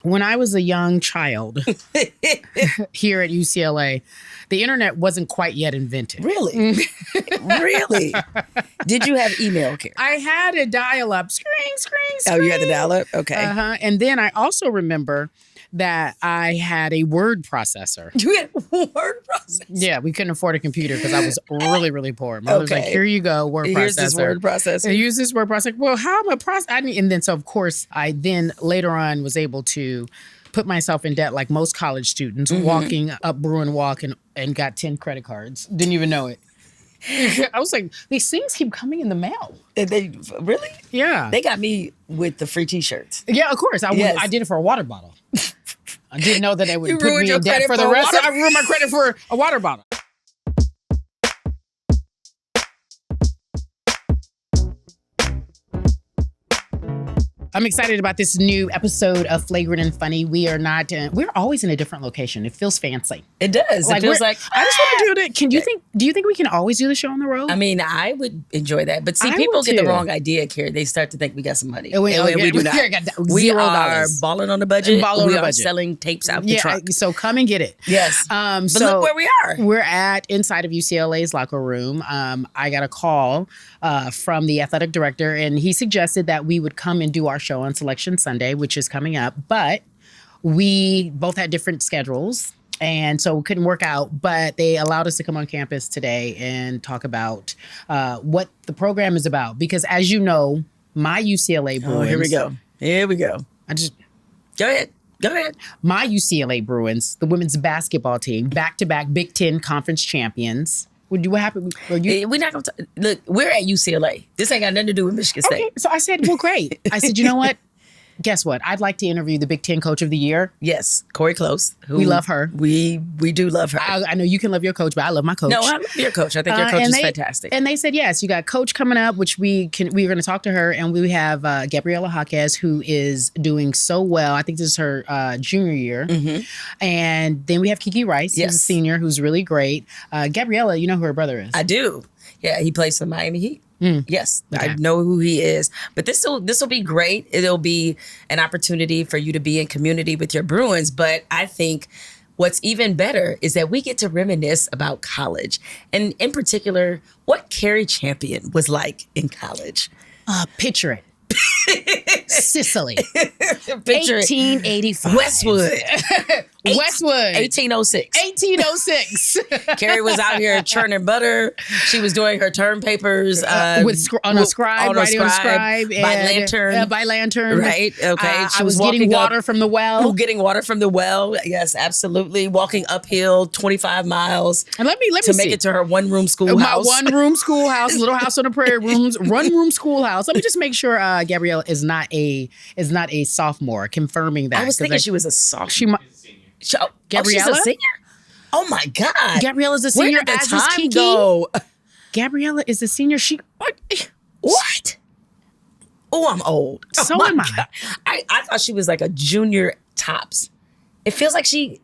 When I was a young child here at UCLA, the internet wasn't quite yet invented. Really? Really? Did you have email, Cari? I had a dial-up. Screen. Oh, you had the dial-up? Okay. And then I also remember that I had a word processor. You had a word processor? Yeah, we couldn't afford a computer because I was really, really poor. Mother was like, here you go, word processor. Here's this word processor. Use this word processor. Well, how am I processing? And then, so of course, I then later on was able to put myself in debt like most college students, walking up Bruin Walk and got 10 credit cards. Didn't even know it. I was like, these things keep coming in the mail. They really? Yeah. They got me with the free T-shirts. Yeah, of course. I did it for a water bottle. I didn't know that they would put me in debt for the rest. I ruined my credit for a water bottle. I'm excited about this new episode of Flagrant and Funny. We're always in a different location. It feels fancy. It does. It feels like, I just want to do it. Do you think we can always do the show on the road? I mean, I would enjoy that. But see, people get the wrong idea, Cari. They start to think we got some money. And we do not. We are balling on the budget. We are selling tapes out the truck. So come and get it. Yes. But look where we are. We're inside of UCLA's locker room. I got a call from the athletic director, and he suggested that we would come and do our show on Selection Sunday, which is coming up. But we both had different schedules, and so it couldn't work out. But they allowed us to come on campus today and talk about what the program is about. Because as you know, my UCLA Bruins... Oh, here we go. Go ahead. My UCLA Bruins, the women's basketball team, back-to-back Big Ten conference champions... What happened? We're not going to look. We're at UCLA. This ain't got nothing to do with Michigan State. Okay, so I said, well, great. I said, you know what? Guess what? I'd like to interview the Big Ten Coach of the Year. Yes, Cori Close. We love her. We do love her. I know you can love your coach, but I love my coach. No, I love your coach. I think your coach is fantastic. And they said yes. You got Coach coming up, which we're going to talk to her, and we have Gabriela Jaquez, who is doing so well. I think this is her junior year, and then we have Kiki Rice, who's a senior, who's really great. Gabriela, you know who her brother is? I do. Yeah, he plays for Miami Heat. Yes, okay. I know who he is. But this will be great. It'll be an opportunity for you to be in community with your Bruins. But I think what's even better is that we get to reminisce about college. And in particular, what Cari Champion was like in college. Picture it. Sicily. Picture 1885. Westwood. 1806. 1806. Cari was out here churning butter. She was doing her term papers on a scribe. By lantern. By lantern. Right. Okay. She was getting water from the well. Getting water from the well. Yes, absolutely. Walking uphill 25 miles. And let me to make it to her one-room schoolhouse. My one-room schoolhouse, Little House on the Prairie, one-room schoolhouse. Let me just make sure Gabrielle is not a sophomore. Confirming that. I was thinking she was a sophomore. Gabriella? She's a senior? Oh my God. Gabriella's a senior. Where did the time go? Gabriella is a senior. What? Oh, I'm old. So am I. I thought she was like a junior tops. It feels like she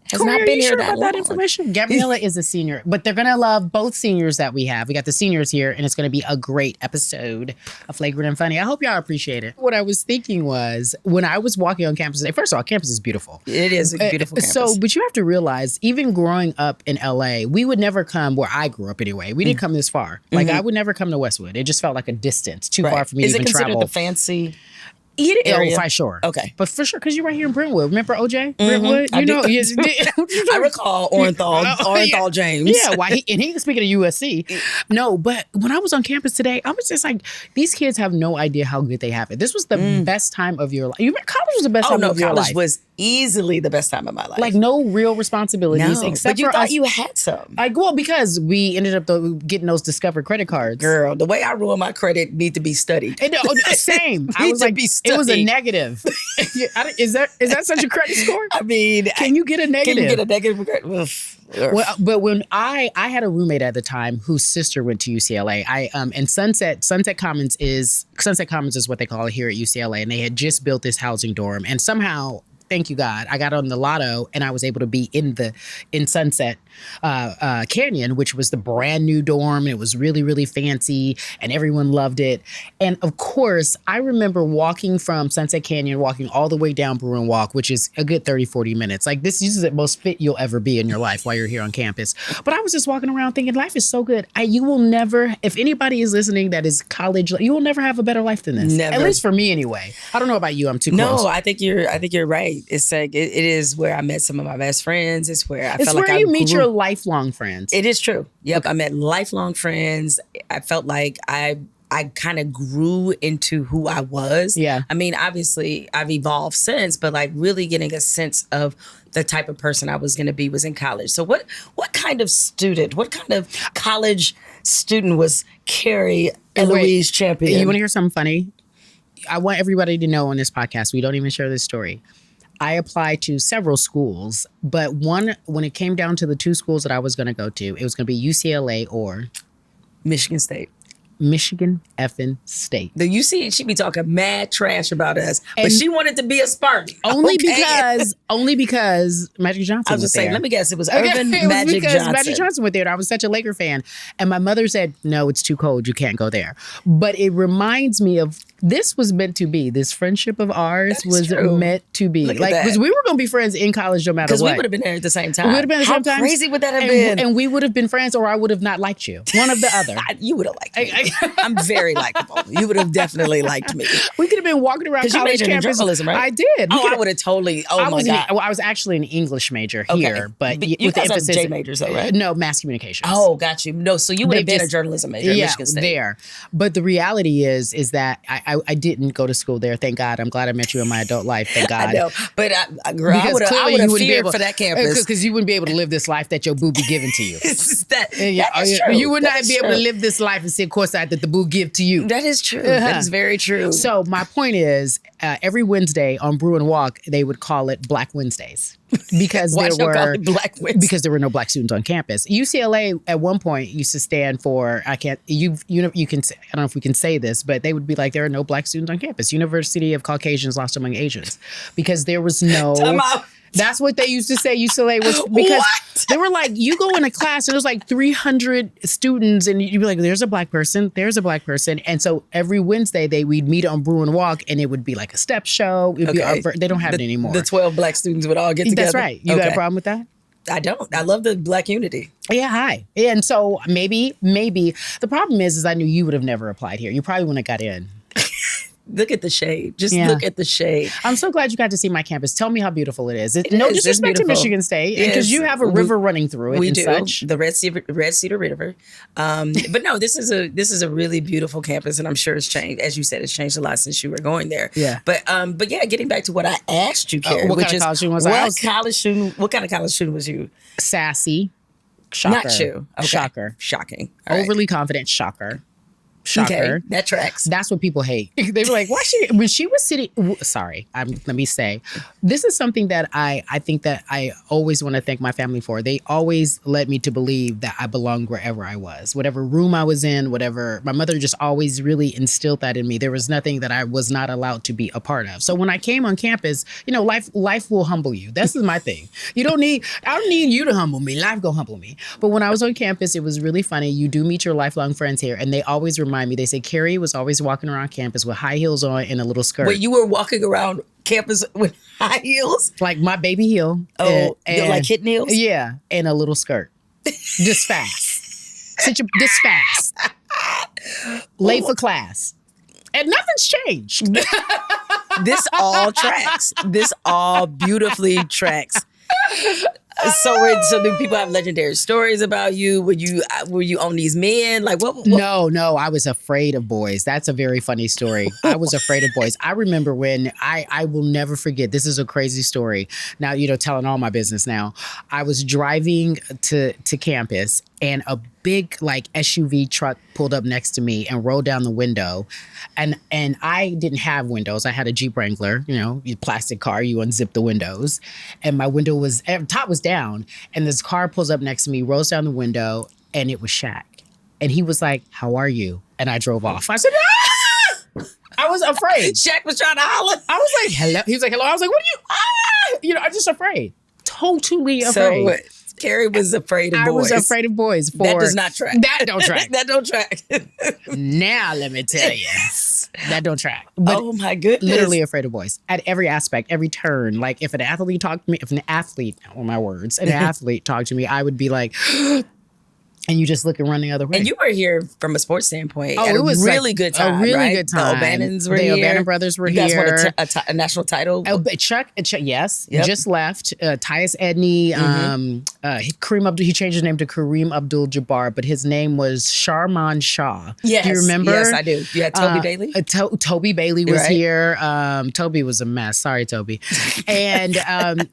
has Cori, not been here sure that about long. That information? Gabriela is a senior, but they're going to love both seniors that we have. We got the seniors here, and it's going to be a great episode of Flagrant and Funny. I hope y'all appreciate it. What I was thinking was, when I was walking on campus today, first of all, campus is beautiful. It is a beautiful campus. But you have to realize, even growing up in LA, we would never come where I grew up anyway. We didn't come this far. Like, I would never come to Westwood. It just felt like a distance, too far for me to even travel. Is it considered the fancy area? For sure. Okay. But for sure, because you're right here in Brentwood. Remember OJ? Brentwood? I recall Orenthal James. Yeah, he was speaking of USC. No, but when I was on campus today, I was just like, these kids have no idea how good they have it. This was the best time of your life. College was the best time of your life. College was easily the best time of my life. Like, no real responsibilities except but you for thought us. you had some. Because we ended up getting those Discover credit cards. Girl, the way I ruin my credit need to be studied. Same. I was like, it was a negative. Is that such a credit score? I mean, can you get a negative? Can you get a negative credit? Well, but when I had a roommate at the time whose sister went to UCLA, and Sunset Commons is what they call it here at UCLA, and they had just built this housing dorm, and somehow, thank you God, I got on the lotto and I was able to be in Sunset Canyon, which was the brand new dorm. It was really, really fancy and everyone loved it. And of course, I remember walking from Sunset Canyon, walking all the way down Bruin Walk, which is a good 30, 40 minutes. Like this is the most fit you'll ever be in your life while you're here on campus. But I was just walking around thinking life is so good. You will never, if anybody is listening that is college, you will never have a better life than this. Never. At least for me anyway. I don't know about you. I'm too close. No, I think you're right. It's like it is where I met some of my best friends. It's where I felt like you meet your lifelong friends. It is true. Yep, okay. I met lifelong friends. I felt like I kind of grew into who I was. Yeah. I mean, obviously, I've evolved since, but like really getting a sense of the type of person I was going to be was in college. So what kind of student, what kind of college student was Cari Eloise Champion? You want to hear something funny? I want everybody to know on this podcast, we don't even share this story. I applied to several schools, but when it came down to the two schools that I was going to go to, it was going to be UCLA or Michigan State. Michigan effing State. The UC, she be talking mad trash about us, but she wanted to be a Spartan. Only because Magic Johnson I was just saying, there. let me guess, it was Irvin Magic Johnson. Magic Johnson went there, and I was such a Laker fan. And my mother said, no, it's too cold. You can't go there. But it reminds me of, this was meant to be. This friendship of ours was meant to be. Like, because we were going to be friends in college no matter what. Because we would have been there at the same time. We would have been at the same time. How crazy would that have been? And we would have been friends, or I would have not liked you. One of the other. You would have liked me. I'm very likable. You would have definitely liked me. We could have been walking around college campus. In journalism, right? I did. I would have totally. Oh my God. I was actually an English major here, but you with the guys emphasis. Have J majors, though, right? No, mass communications. Oh, got you. No, so you would have been a journalism major at Michigan State. There. But the reality is that I didn't go to school there. Thank God. I'm glad I met you in my adult life. Thank God. I know, but I would have feared for that campus because you wouldn't be able to live this life that your boo be giving to you. That is true. You would not be able to live this life and sit courtside that the boo give to you. That is true. That is very true. So my point is, every Wednesday on Bruin Walk, they would call it Black Wednesdays because there were no black students on campus. UCLA at one point used to stand for you can I don't know if we can say this, but they would be like, there are no black students on campus. University of Caucasians lost among Asians, because there was no. That's what they used to say. UCLA was because they were like, you go in a class and there's like 300 students, and you'd be like, there's a black person, and so every Wednesday we'd meet on Bruin Walk, and it would be like a step show. It'd be they don't have it anymore. The 12 black students would all get together. That's right. You got a problem with that? I don't. I love the black unity. Yeah, hi. And so maybe the problem is I knew you would have never applied here. You probably wouldn't have got in. Look at the shade. Just look at the shade. I'm so glad you got to see my campus. Tell me how beautiful it is. No disrespect to Michigan State, because you have a river running through it. We and do. Such. The Red Cedar River. But no, this is a really beautiful campus, and I'm sure it's changed. As you said, it's changed a lot since you were going there. Yeah. But yeah, getting back to what I asked you, Cari, what kind of college student was I? What kind of college student was you? Sassy. Shocker. Not you. Okay. Shocker. Shocking. Overly confident. Shocker. Okay, that tracks. That's what people hate. They were like, when she was sitting, let me say, this is something that I think that I always want to thank my family for. They always led me to believe that I belonged wherever I was, whatever room I was in, whatever. My mother just always really instilled that in me. There was nothing that I was not allowed to be a part of. So when I came on campus, life will humble you. This is my thing. I don't need you to humble me. Life go humble me. But when I was on campus, it was really funny. You do meet your lifelong friends here, and they always remind me. They say Cari was always walking around campus with high heels on and a little skirt. Wait, you were walking around campus with high heels? Like my baby heel. Oh, like kitten heels? Yeah, and a little skirt. Just fast. Just fast. Late for class. And nothing's changed. This all tracks. This all beautifully tracks. So do people have legendary stories about you? Were you on these men? Like what? No, I was afraid of boys. That's a very funny story. I was afraid of boys. I remember when I will never forget. This is a crazy story. Now, telling all my business now. I was driving to campus, and a big SUV truck pulled up next to me and rolled down the window. And I didn't have windows. I had a Jeep Wrangler, plastic car, you unzip the windows. And my top was down. And this car pulls up next to me, rolls down the window, and it was Shaq. And he was like, "How are you?" And I drove off. I said, "Ah!" I was afraid. Shaq was trying to holler. I was like, "Hello." He was like, "Hello." I was like, "What are you?" I'm just afraid. Totally afraid. Cari was afraid of boys. I was afraid of boys. That does not track. That don't track. That don't track. Now let me tell you, that don't track. But oh my goodness! Literally afraid of boys at every aspect, every turn. Like if an athlete talked to me, an athlete talked to me, I would be like. And you just look and run the other way. And you were here from a sports standpoint. Oh, at it was a really good time. A really right? good time. The O'Bannons were here. The O'Bannon brothers were you here. You guys won a national title. Oh, Chuck, yes, just left. Tyus Edney, Kareem Abdul. He changed his name to Kareem Abdul-Jabbar, but his name was Sharman Shah. Yes, do you remember? Yes, I do. You had Toby Bailey. Toby Bailey was here. Toby was a mess. Sorry, Toby. And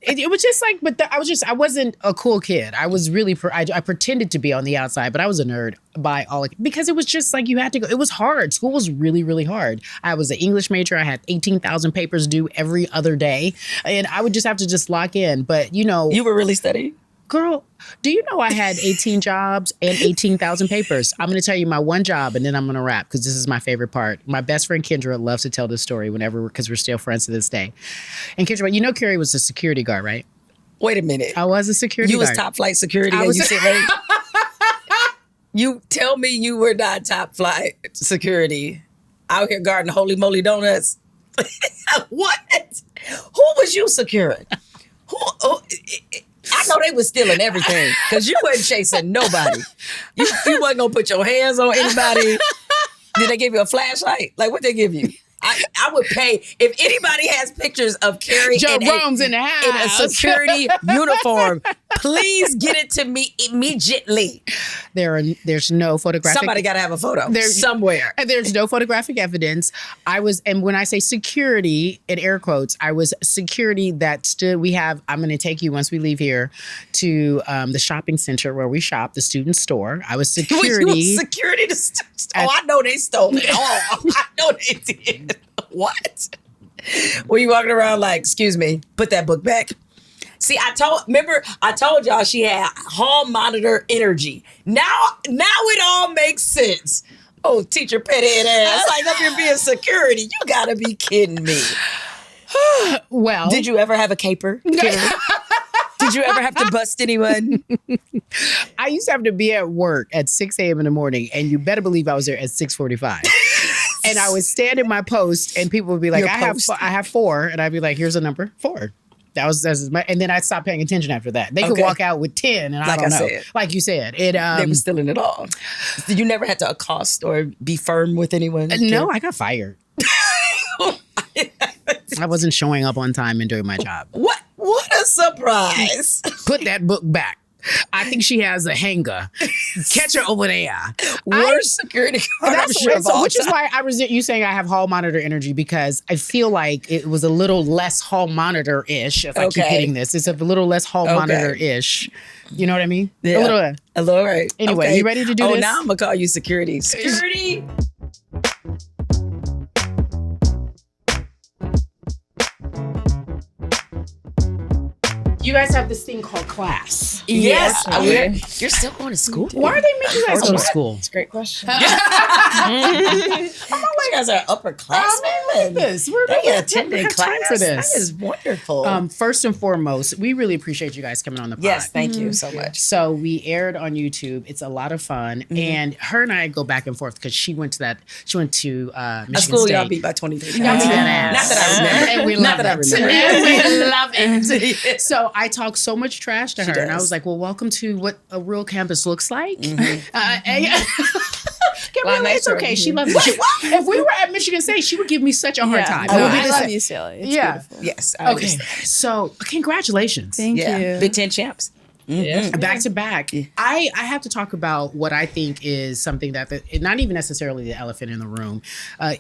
it was just like, but I wasn't a cool kid. I was really, I pretended to be on the outside, but I was a nerd by all, because it was just like you had to go. It was hard. School was really, really hard. I was an English major. I had 18,000 papers due every other day, and I would just have to just lock in. But you were really studying. Girl, do you know I had 18 jobs and 18,000 papers? I'm going to tell you my one job, and then I'm going to wrap, because this is my favorite part. My best friend Kendra loves to tell this story because we're still friends to this day. And Kendra, Cari was a security guard, right? Wait a minute. I was a security guard. You was top flight security. You tell me you were not top flight security out here guarding Holy Moly Donuts. What? Who was you securing? Who I know they was stealing everything because you wasn't chasing nobody. You wasn't gonna put your hands on anybody. Did they give you a flashlight? Like what they give you? I would pay if anybody has pictures of Cari in a security uniform. Please get it to me immediately. There's no photographic. Somebody got to have a photo somewhere. There's no photographic evidence. And when I say security in air quotes, I was security that stood. I'm going to take you once we leave here to the shopping center where we shop, the student store. I was security. You security to I know they stole it. I know they did. What? Were you walking around like, excuse me, put that book back? See, I told y'all she had hall monitor energy. Now it all makes sense. Oh, teacher petty ass. Like up here being security. You gotta be kidding me. Well. Did you ever have a caper? Did you ever have to bust anyone? I used to have to be at work at 6 a.m. in the morning, and you better believe I was there at 6:45. And I would stand at my post, and people would be like, I have 4. And I'd be like, here's a number 4. And then I'd stop paying attention after that. They could walk out with 10, and I don't know. Like you said. They were stealing it all. Did you never have to accost or be firm with anyone? No, I got fired. I wasn't showing up on time and doing my job. What a surprise. Put that book back. I think she has a hanger. Catch her over there. Worst security guard, I'm sure of all which is why I resent you saying I have hall monitor energy, because I feel like it was a little less hall monitor-ish. If I keep hitting this, it's a little less hall monitor-ish. You know what I mean? Yeah. A little right. Anyway, you ready to do this? Oh, now I'm going to call you security. Security! You guys have this thing called class. Yes. You're still going to school? Why are they making you guys go to school? That's a great question. You guys are upperclassmen. They attending class for this. That is wonderful. First and foremost, we really appreciate you guys coming on the pod. Yes, thank you so much. So we aired on YouTube. It's a lot of fun. And her and I go back and forth because she went to Michigan a school State. y'all beat by 23. Not that I remember. And we Not that I remember. And we love it. So I talked so much trash to her, and I was like, well, welcome to what a real campus looks like. Gabriela, it's okay. She loves it. If we were at Michigan State, she would give me such a hard time. I love UCLA. It's beautiful. Yes. Okay. So congratulations. Thank you. Big Ten champs. Back to back. I have to talk about what I think is something that, not even necessarily the elephant in the room.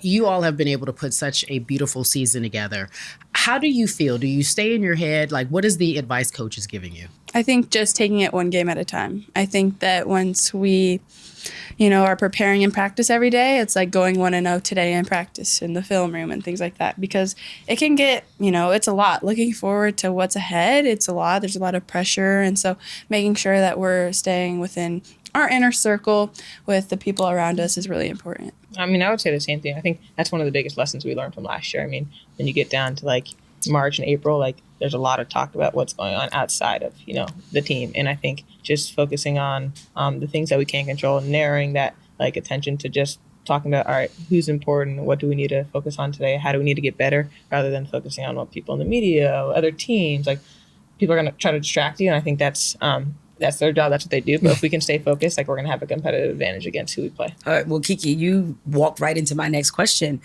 You all have been able to put such a beautiful season together. How do you feel? Do you stay in your head? Like, what is the advice coach is giving you? I think just taking it one game at a time. I think that once we, are preparing in practice every day, it's like going 1-0 today in practice in the film room and things like that, because it can get, it's a lot. Looking forward to what's ahead, it's a lot. There's a lot of pressure. And so making sure that we're staying within our inner circle with the people around us is really important. I mean, I would say the same thing. I think that's one of the biggest lessons we learned from last year. I mean, when you get down to like March and April, like there's a lot of talk about what's going on outside of, the team. And I think just focusing on the things that we can't control and narrowing that like attention to just talking about, all right, who's important? What do we need to focus on today? How do we need to get better? Rather than focusing on what people in the media, other teams, like people are going to try to distract you. And I think that's their job. That's what they do. But if we can stay focused, like we're going to have a competitive advantage against who we play. All right. Well, Kiki, you walked right into my next question.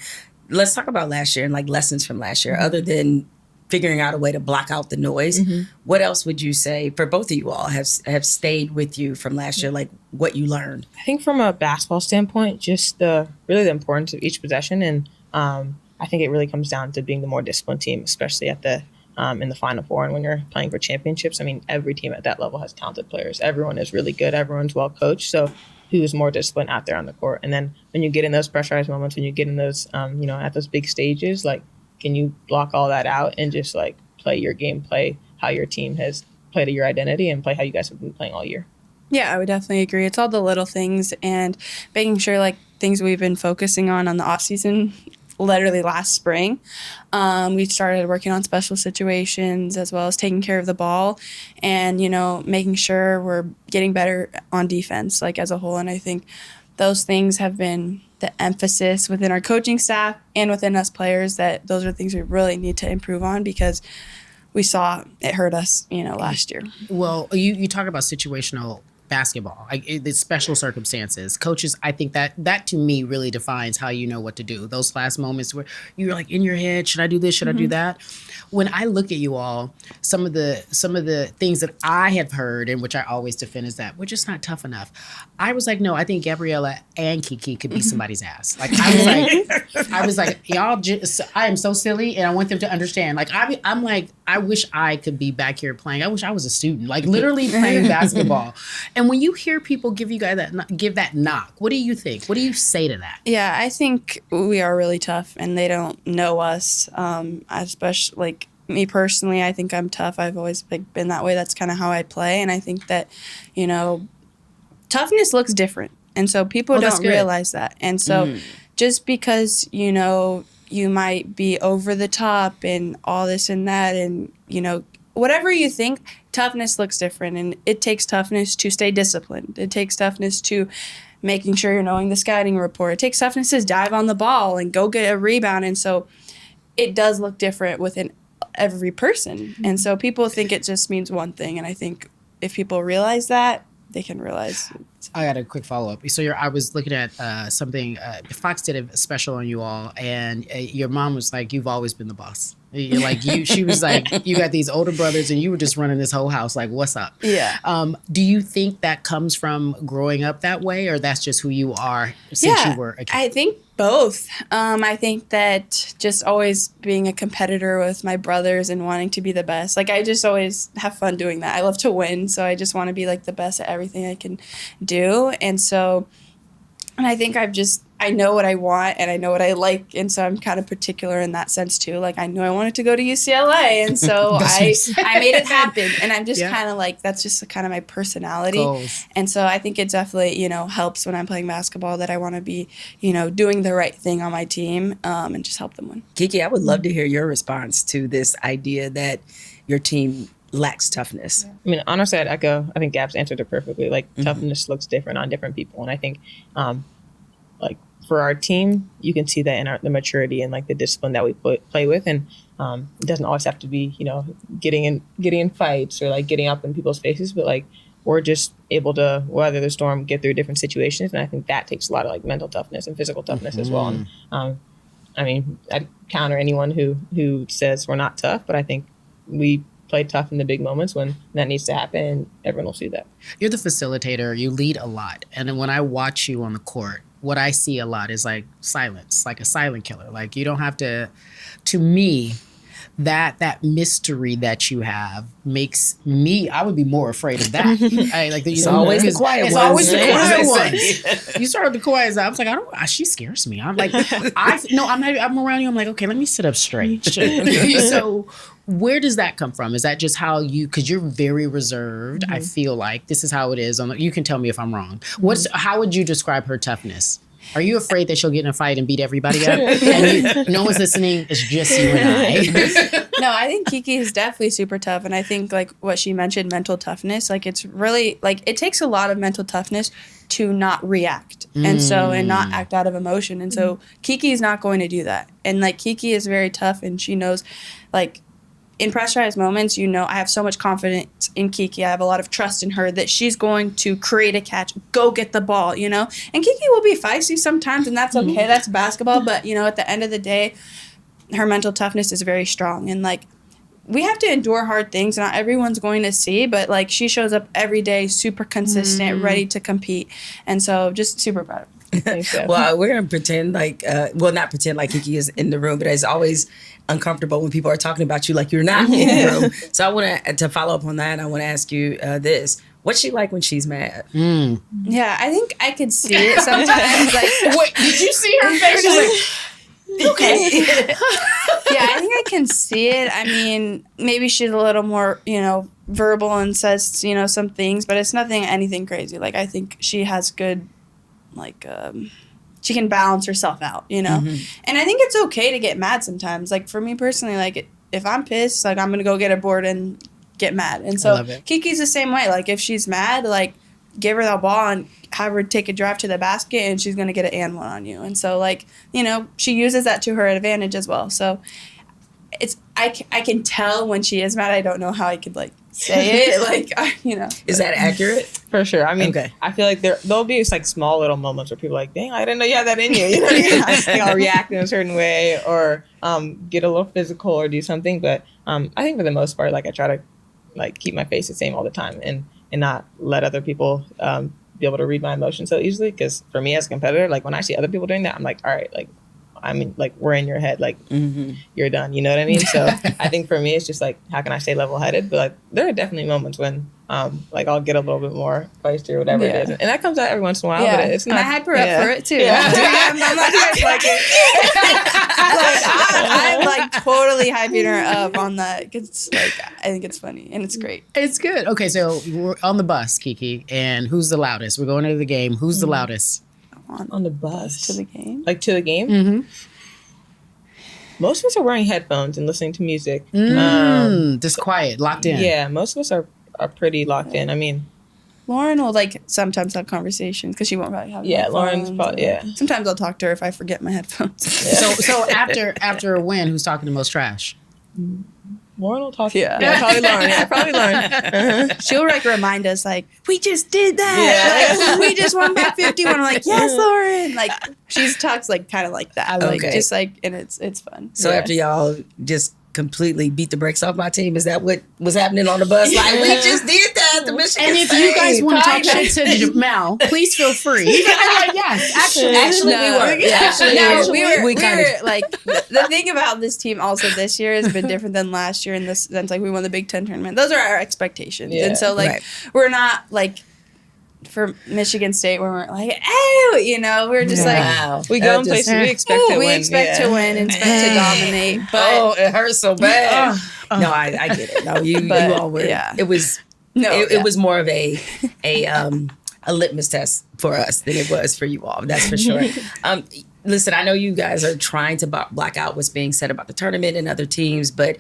Let's talk about last year and like lessons from last year, other than figuring out a way to block out the noise. What else would you say for both of you all have stayed with you from last year, like what you learned? I think from a basketball standpoint, just the importance of each possession. And I think it really comes down to being the more disciplined team, especially at the in the Final Four and when you're playing for championships. I mean, every team at that level has talented players. Everyone is really good. Everyone's well coached. So who's more disciplined out there on the court? And then when you get in those pressurized moments, when you get in those, at those big stages, like, can you block all that out and just like play your game, play how your team has played to your identity and play how you guys have been playing all year? Yeah, I would definitely agree. It's all the little things and making sure like things we've been focusing on the off season, literally last spring. We started working on special situations as well as taking care of the ball and, making sure we're getting better on defense like as a whole. And I think those things have been the emphasis within our coaching staff and within us players, that those are things we really need to improve on because we saw it hurt us, last year. Well, you talk about situational basketball, the special circumstances. Coaches, I think that to me really defines how you know what to do. Those last moments where you're like in your head, should I do this? Should I do that? When I look at you all, some of the things that I have heard and which I always defend is that we're just not tough enough. I was like, no, I think Gabriela and Kiki could be somebody's ass. Like I was like, y'all just, I am so silly and I want them to understand. Like I'm like, I wish I could be back here playing. I wish I was a student, like literally playing basketball. And when you hear people give you guys that knock, what do you think? What do you say to that? Yeah, I think we are really tough, and they don't know us. Especially like me personally, I think I'm tough. I've always been that way. That's kind of how I play, and I think that toughness looks different, and so people don't realize that. And so just because you might be over the top and all this and that, and whatever you think, toughness looks different, and it takes toughness to stay disciplined. It takes toughness to making sure you're knowing the scouting report. It takes toughness to dive on the ball and go get a rebound, and so it does look different within every person. And so people think it just means one thing, and I think if people realize that, they can realize. I got a quick follow-up. So I was looking at something, Fox did a special on you all, and your mom was like, you've always been the boss. She was like, you got these older brothers and you were just running this whole house. Like, what's up? Yeah. Do you think that comes from growing up that way, or that's just who you are since you were a kid? I think both. I think that just always being a competitor with my brothers and wanting to be the best. Like, I just always have fun doing that. I love to win, so I just want to be like the best at everything I can do. And so, and I think I know what I want and I know what I like, and so I'm kind of particular in that sense too. Like, I knew I wanted to go to UCLA, and so I made it happen. And I'm just kind of like, that's just kind of my personality. Goals. And so I think it definitely, helps when I'm playing basketball that I want to be, doing the right thing on my team and just help them win. Kiki, I would love to hear your response to this idea that your team lacks toughness. I mean, honestly, I'd echo, I think Gabs answered it perfectly. Like, toughness looks different on different people. And I think, for our team, you can see that in the maturity and like the discipline that we play with, and it doesn't always have to be getting in fights or like getting up in people's faces, but like we're just able to weather the storm, get through different situations, and I think that takes a lot of like mental toughness and physical toughness as well. And I mean, I'd counter anyone who says we're not tough, but I think we play tough in the big moments when that needs to happen, and everyone will see that. You're the facilitator. You lead a lot, and then when I watch you on the court, what I see a lot is like silence, like a silent killer. Like, you don't have to me, that mystery that you have makes me, I would be more afraid of that. It's always the quiet ones. It's always the quiet ones. You start with the quiet side. I was like, she scares me. I'm like, I'm around you. I'm like, okay, let me sit up straight. So where does that come from? Is that just how because you're very reserved. I feel like this is how it is. You can tell me if I'm wrong. How would you describe her toughness? Are you afraid that she'll get in a fight and beat everybody up? And no one's listening. It's just you and I. No, I think Kiki is definitely super tough. And I think like what she mentioned, mental toughness, like it's really like it takes a lot of mental toughness to not react and not act out of emotion. And so Kiki is not going to do that. And like Kiki is very tough, and she knows like in pressurized moments, you know, I have so much confidence in Kiki. I have a lot of trust in her that she's going to create a catch, go get the ball, you know. And Kiki will be feisty sometimes, and that's okay. That's basketball. But, you know, at the end of the day, her mental toughness is very strong. And, like, we have to endure hard things. Not everyone's going to see, but, like, she shows up every day, super consistent, ready to compete. And so just super proud of her. Well, we're going to pretend like, not pretend like Kiki is in the room, but it's always uncomfortable when people are talking about you like you're not in the room. So I want to follow up on that. I want to ask you this. What's she like when she's mad? Yeah, I think I could see it sometimes. Like, wait, did you see her face? She's like, okay. Yeah, I think I can see it. I mean, maybe she's a little more, you know, verbal and says, you know, some things, but it's anything crazy. Like, I think she has good, like, she can balance herself out, you know? And I think it's okay to get mad sometimes. Like, for me personally, like, if I'm pissed, like, I'm going to go get a board and get mad. And so Kiki's the same way. Like, if she's mad, like, give her that ball and have her take a drive to the basket, and she's going to get an and one on you. And so, like, you know, she uses that to her advantage as well. So I can tell when she is mad. I don't know how I could, like, say it. Like, you know. Is that accurate? For sure. I mean, I feel like there'll be like small little moments where people are like, dang, I didn't know you had that in you. You know what I mean? Like, I'll react in a certain way or get a little physical or do something. But I think for the most part, like, I try to, like, keep my face the same all the time and not let other people be able to read my emotions so easily. Because for me as a competitor, like, when I see other people doing that, I'm like, all right, like, I mean, like, we're in your head, like, you're done, you know what I mean? So I think for me, it's just like, how can I stay level-headed? But, like, there are definitely moments when, like, I'll get a little bit more feisty or whatever it is. And that comes out every once in a while, but it's not. And I hype her up for it, too. Yeah. I'm not like it. I'm, like, totally hyping her up on that. It's, like, I think it's funny, and it's great. It's good. Okay, so we're on the bus, Kiki, and who's the loudest? We're going to the game. Who's the loudest? On the bus. To the game? Like, to the game? Most of us are wearing headphones and listening to music. Just quiet, locked in. Yeah, most of us are pretty locked in. I mean, Lauren will, like, sometimes have conversations because she won't probably have headphones. Lauren's probably, Sometimes I'll talk to her if I forget my headphones. So after a win, who's talking the most trash? Lauren will talk. Yeah, probably Lauren. Yeah, probably Lauren. She'll, like, remind us, like, we just did that. Yeah. Like, we just won by 51. I'm like, yes, Lauren. Like, she talks, like, kind of like that. Like, just, like, and it's fun. So after y'all just completely beat the brakes off my team, is that what was happening on the bus? Like, we just did that. The Michigan and if you guys want to talk shit to Jemele, please feel free. Like, yes, actually, we were. We were like, the thing about this team also this year has been different than last year in this sense. Like, we won the Big Ten tournament. Those are our expectations, and so, like, we're not, like, for Michigan State where we're like, oh, you know, we're just like, we go in places we expect to win. We expect to win and expect to dominate. But it hurts so bad. No, I get it. No, you all were. Yeah. It was more of a litmus test for us than it was for you all. That's for sure. Listen, I know you guys are trying to block out what's being said about the tournament and other teams, but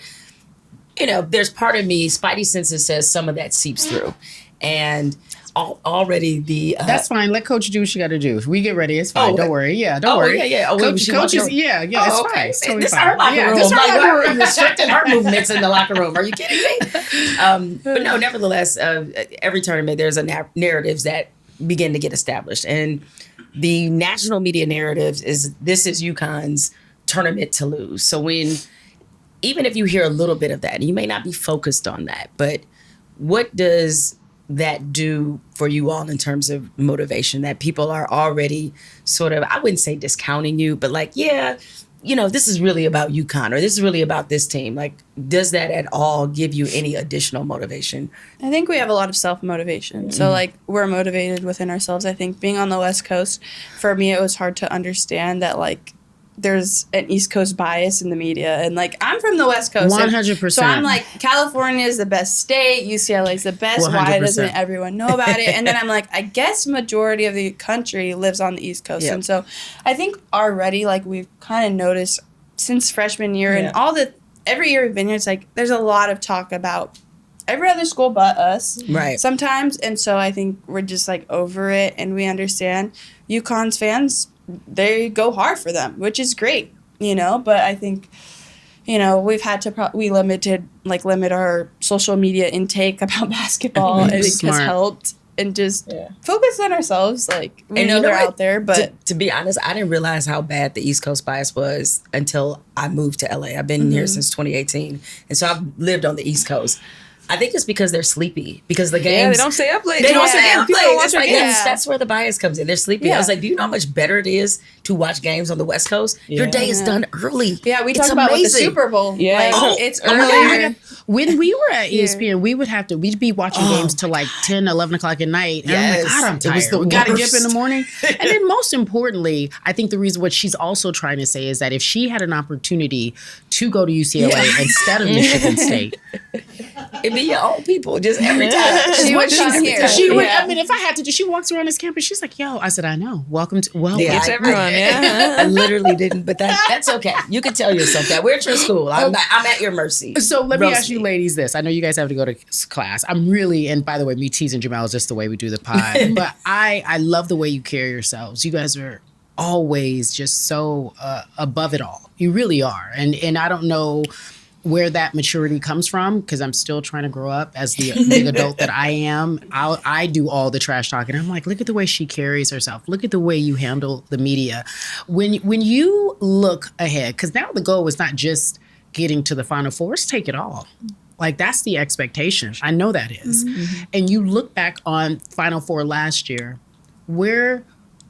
you know, there's part of me, Spidey senses says some of that seeps through, and already the that's fine. Let Coach do what she got to do. If we get ready, it's fine. Don't worry. Yeah, don't worry. Yeah. Coach is it's fine. It's totally this fine. Our locker room. This our room. Restricting our movements in the locker room. Are you kidding me? But no, nevertheless, every tournament there's narratives that begin to get established, and the national media narrative is this is UConn's tournament to lose. So even if you hear a little bit of that, you may not be focused on that, but what does that do for you all in terms of motivation, that people are already sort of, I wouldn't say discounting you, but like, yeah, you know, this is really about UConn or this is really about this team. Like, does that at all give you any additional motivation? I think we have a lot of self-motivation. So, like, we're motivated within ourselves. I think being on the West Coast, for me, it was hard to understand that, like, there's an East Coast bias in the media. And, like, I'm from the West Coast. 100%. So I'm like, California is the best state. UCLA is the best. 100%. Why doesn't everyone know about it? And then I'm like, I guess majority of the country lives on the East Coast. Yep. And so I think already, like, we've kind of noticed since freshman year and every year we've been here, it's like there's a lot of talk about every other school but us. Right. Sometimes. And so I think we're just, like, over it, and we understand UConn's fans, they go hard for them, which is great, you know, but I think, you know, we've had to limit our social media intake about basketball. I think has helped, and just focus on ourselves. Like, we know they're out there, but to be honest, I didn't realize how bad the East Coast bias was until I moved to LA. I've been here since 2018, and so I've lived on the East Coast. I think it's because they're sleepy. Because the games... Yeah, they don't stay up late. They don't stay up late. Watch Like, games. that's where the bias comes in. They're sleepy. Yeah. I was like, do you know how much better it is to watch games on the West Coast? Your day is done early. yeah, we It's talk about with the amazing. Super Bowl. Yeah. Like, it's Oh my earlier. God. When we were at ESPN, we'd be watching games till like 10, 11 o'clock at night. And I'm like, Yes. God, I'm It tired. was the We got to get worst. up in the morning. And then most importantly, I think the reason what she's also trying to say is that if she had an opportunity to go to UCLA instead of Michigan State, It be your own people just every time. She would come here. she would, Yeah. I mean, if I had to, she walks around this campus, she's like, yo, I said, I know. Welcome to, Yeah, It's everyone, yeah. I literally didn't, but that's okay. You can tell yourself that. We're at your school. I'm at your mercy. So let me Roast ask you ladies this. I know you guys have to go to class. I'm really, and by the way, me teasing Jemele is just the way we do the pod. But I love the way you carry yourselves. You guys are always just so above it all. You really are. And I don't know where that maturity comes from, because I'm still trying to grow up as the big adult that I am. I do all the trash talking. I'm like, look at the way she carries herself. Look at the way you handle the media. When you look ahead, because now the goal is not just getting to the Final Four, it's take it all. Like, that's the expectation. I know that is. Mm-hmm. And you look back on Final Four last year, where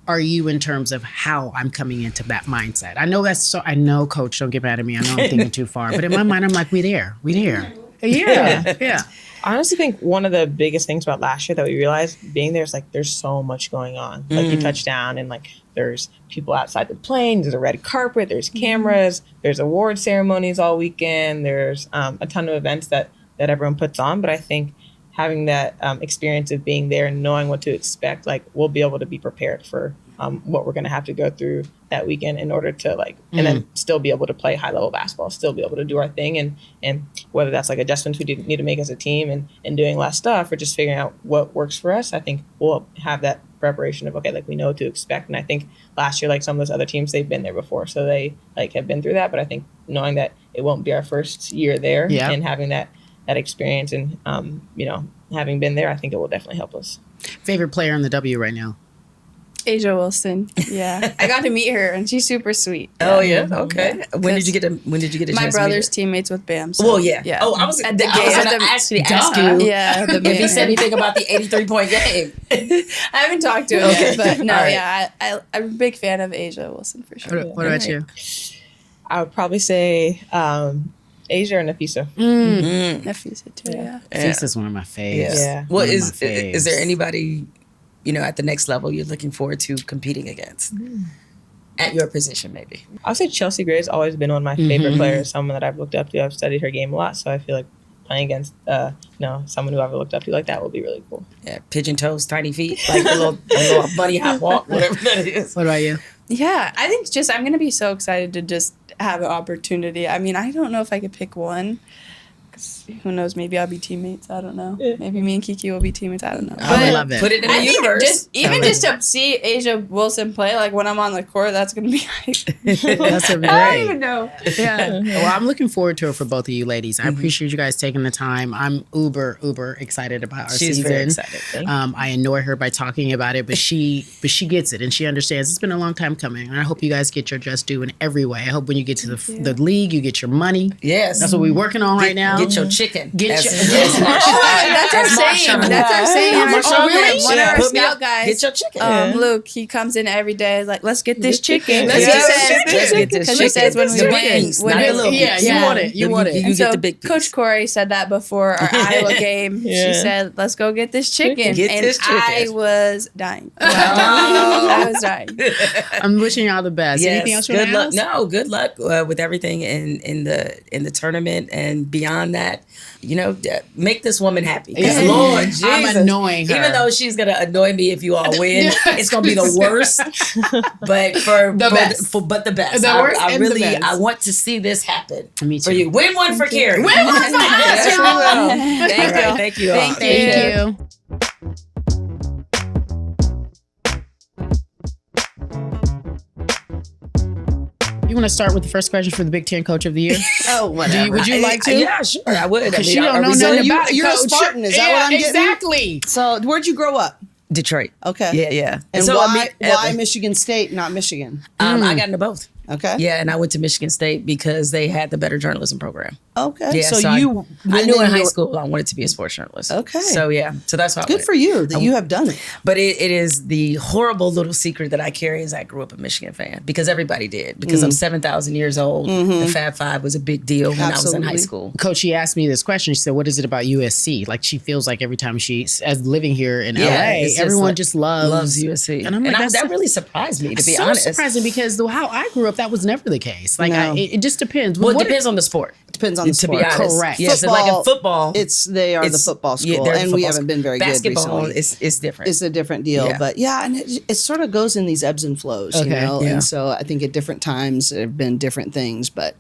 are you in terms of how I'm coming into that mindset? I know I know, Coach, don't get mad at me. I know I'm thinking too far. But in my mind, I'm like, we there. Yeah. I honestly think one of the biggest things about last year that we realized being there is, like, there's so much going on. Like, you touch down and, like, there's people outside the plane, there's a red carpet, there's cameras, there's award ceremonies all weekend, there's a ton of events that everyone puts on. But I think having that experience of being there and knowing what to expect, like, we'll be able to be prepared for what we're going to have to go through that weekend in order to, like, and then still be able to play high level basketball, still be able to do our thing. And whether that's, like, adjustments we need to make as a team and doing less stuff or just figuring out what works for us, I think we'll have that preparation of, okay, like, we know what to expect. And I think last year, like, some of those other teams, they've been there before, so they, like, have been through that. But I think knowing that it won't be our first year there and having that experience and, having been there, I think it will definitely help us. Favorite player in the W right now? Asia Wilson. Yeah. I got to meet her, and she's super sweet. Oh, yeah? Okay. Yeah. When did you get a chance My to meet brother's her? teammates with BAM. So, Well, yeah. Yeah. Oh, I was at the game. actually ask you Yeah. The if he said anything about the 83-point game. I haven't talked to him yet, but no, All right. yeah. I'm a big fan of Asia Wilson for sure. What about you? I would probably say Asia or Nafisa. Nafisa too, yeah. Fisa's one of my faves. Yeah. Well, One of is my faves. there anybody, at the next level you're looking forward to competing against? At your position, maybe? I would say Chelsea Gray has always been one of my favorite players, someone that I've looked up to. I've studied her game a lot, so I feel like playing against someone who I've looked up to like that would be really cool. Yeah, pigeon toes, tiny feet, like a little bunny hop walk, whatever that is. What about you? Yeah, I think I'm going to be so excited to just have an opportunity. I mean, I don't know if I could pick one. 'Cause who knows? Maybe I'll be teammates. I don't know. Yeah. Maybe me and Kiki will be teammates. I don't know. I would love it. Put it in I the think universe. just to see Asia Wilson play, like when I'm on the court, that's gonna be like That's a I don't great. even know. Yeah. Well, I'm looking forward to it for both of you ladies. I appreciate you guys taking the time. I'm uber excited about our She's season. very excited. I annoy her by talking about it, but she gets it and she understands. It's been a long time coming, and I hope you guys get your just due in every way. I hope when you get to the league, you get your money. Yes. That's what we're working on right now. Get your chicken. Get your- That's our saying. That's our saying. Oh, really? One of our Put me scout up. guys, Get your chicken. Luke, he comes in every day like, let's get this chicken. Let's Because get this chicken. Because he says when we The big win, piece, when not we- the little Yeah, piece. you want it. You want it. You And get so the big piece. Coach Cori said that before our Iowa game. Yeah. She said, "Let's go get this chicken." Get and this chicken. I was dying. I was dying. I'm wishing y'all the best. Yes, Anything else you good want to luck. ask? No, good luck with everything in the tournament and beyond that. You know, make this woman happy. 'Cause Yeah. Lord Jesus, I'm annoying her. Even though she's gonna annoy me if you all win, it's gonna be the worst. But The best. But the best. The worst I and the really, best. I want to see this happen. Me For too. you, win one for Cari. Win one for Yes, us, we will. Thank you. Thank you. all. Thank you. Thank you. You want to start with the first question for the Big Ten Coach of the Year? Oh, whatever. Would you like to? Yeah, sure. I would. Because I she mean, don't are know we nothing doing- about it, you're a Coach. Spartan, is that what I'm getting? Exactly. So where'd you grow up? Detroit. Okay. Yeah, yeah. And so, why I mean, why Michigan State, not Michigan? I got into both. Okay. Yeah, and I went to Michigan State because they had the better journalism program. Okay. Yeah, so I you knew in then high you- school I wanted to be a sports journalist. Okay. So yeah, so that's why I Good went. for you that you have done it. But it is the horrible little secret that I carry is I grew up a Michigan fan because everybody did. Because I'm 7,000 years old. The Fab Five was a big deal when I was in high Absolutely. school. Coach, she asked me this question. She said, "What is it about USC?" Like she feels like every time she's as living here in LA, it's just everyone like- just loves USC. And I'm like, that's that really surprised me, to be so honest. surprising because how I grew up, that was never the case. Like No. it just depends. Well, it What- depends on the sport. Depends on the To sport. be honest. Correct. Yes, like in football. They are the it's- football yeah, school, they're the and we football haven't been very Basketball good recently. is different. It's a different deal, Yeah. but yeah, and it sort of goes in these ebbs and flows, you Okay, know. yeah. And so I think at different times there have been different things, but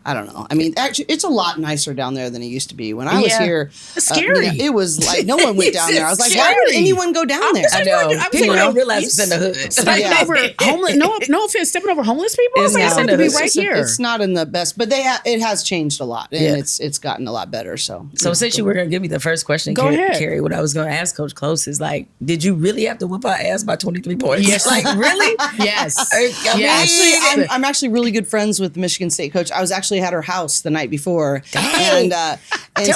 I don't know. I mean, actually, it's a lot nicer down there than it used to be. When I was Yeah. here, It's scary. it was like no one went down there. I was like, It's why would scary. anyone go down there? I know. I was People like, don't realize it's in the hood. stepping Yeah. over homeless. No offense, stepping over homeless people. I was It's like, not it's in not to the be hood. right here. It's not in the best, but it has changed a lot, and Yeah. it's gotten a lot better. So Since you were going to give me the first question, Go ahead. Cari, what I was going to ask Coach Close is like, did you really have to whoop our ass by 23 points? Yes. Like, really? Yes. I mean, Yes. I'm actually really good friends with the Michigan State coach. I was actually at her house the night before, and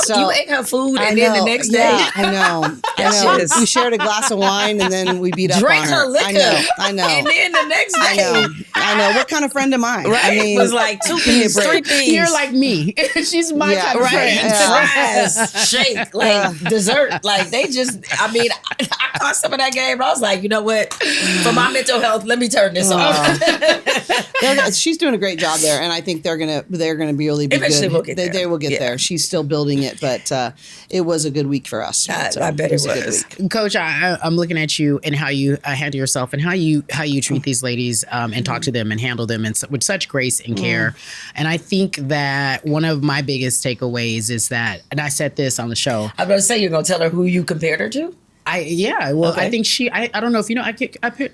so you ate her food I and then the know, next day. yeah, I know. Yes. We shared a glass of wine and then we beat up Drank on her her. liquor. I know. And then the next day. I know. What kind of friend am I? Right? I mean, it was like two give me a things, break. 3 things. You're like me. She's my Yeah, kind of right. friend. Yeah. Fries, shake, like dessert. Like they just, I mean, I caught some of that game. I was like, you know what? For my mental health, let me turn this off. She's doing a great job there, and I think they're gonna be really be Eventually good. we'll get there. They will get Yeah. there. She's still building it, but it was a good week for us. So I bet it a good was. week. Coach, I'm looking at you and how you handle yourself and how you treat these ladies and talk to them and handle them with such grace and care. And I think that one of my biggest takeaways is that, and I said this on the show. I was going to say, you're going to tell her who you compared her to? I Okay. think I don't know if you know,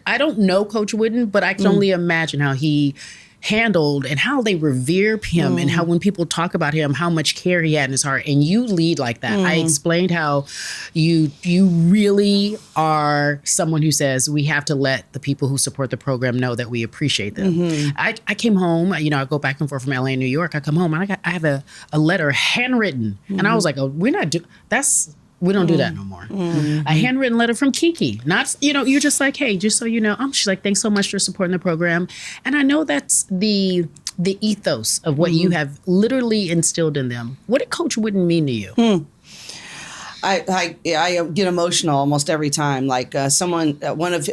I don't know Coach Wooden, but I can only imagine how he handled and how they revere him and how when people talk about him, how much care he had in his heart. And you lead like that. I explained how you really are someone who says we have to let the people who support the program know that we appreciate them. I came home, I go back and forth from LA and New York. I come home and I have a letter handwritten. And I was like, oh, we don't do that no more. A handwritten letter from Kiki. Not, you're just like, hey, just so you know, she's like, thanks so much for supporting the program. And I know that's the ethos of what you have literally instilled in them. What did Coach Wooden mean to you? I get emotional almost every time. Like one of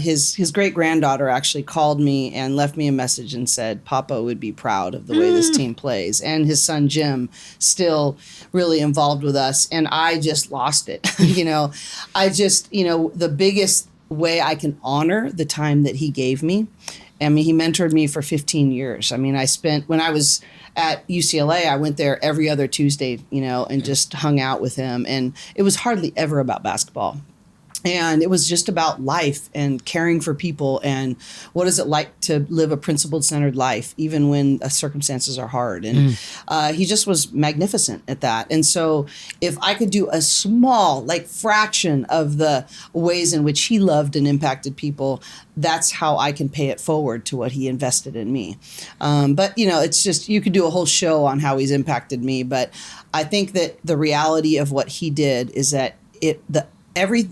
his great granddaughter actually called me and left me a message and said Papa would be proud of the way this team plays, and his son Jim still really involved with us, and I just lost it. The biggest way I can honor the time that he gave me. I mean, he mentored me for 15 years. I mean, when I was at UCLA, I went there every other Tuesday, and just hung out with him. And it was hardly ever about basketball. And it was just about life and caring for people and what is it like to live a principled centered life, even when circumstances are hard. And he just was magnificent at that. And so if I could do a small, like fraction of the ways in which he loved and impacted people, that's how I can pay it forward to what he invested in me. But, you know, it's just, you could do a whole show on how he's impacted me. But I think that the reality of what he did is that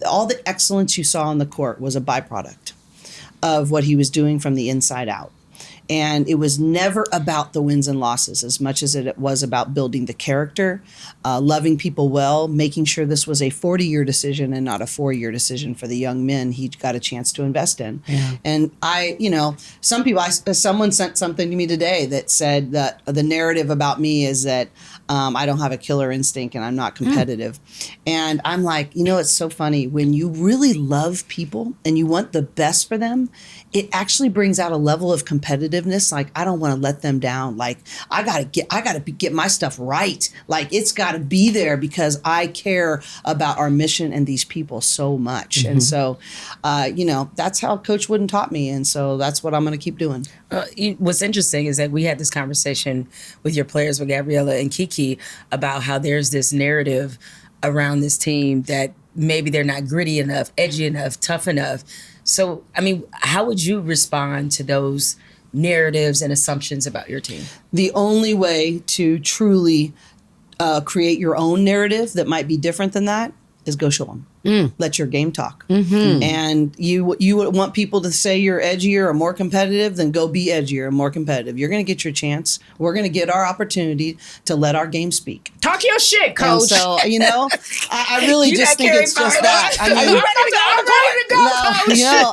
all the excellence you saw on the court was a byproduct of what he was doing from the inside out. And it was never about the wins and losses as much as it was about building the character, loving people well, making sure this was a 40-year decision and not a 4-year decision for the young men he got a chance to invest in. Yeah. And someone sent something to me today that said that the narrative about me is that I don't have a killer instinct and I'm not competitive. And I'm like, you know, it's so funny. When you really love people and you want the best for them, it actually brings out a level of competitiveness. Like, I don't want to let them down. Like, I gotta get my stuff right. Like, it's got to be there because I care about our mission and these people so much. And so, you know, that's how Coach Wooden taught me. And so that's what I'm going to keep doing. What's interesting is that we had this conversation with your players, with Gabriela and Kiki, about how there's this narrative around this team that maybe they're not gritty enough, edgy enough, tough enough. So, I mean, how would you respond to those narratives and assumptions about your team? The only way to truly create your own narrative that might be different than that is go show them. Let your game talk. And you would want people to say you're edgier or more competitive, then go be edgier and more competitive. You're going to get your chance. We're going to get our opportunity to let our game speak. Talk your shit, Coach. And so, you know, I really just think it's just that. I mean,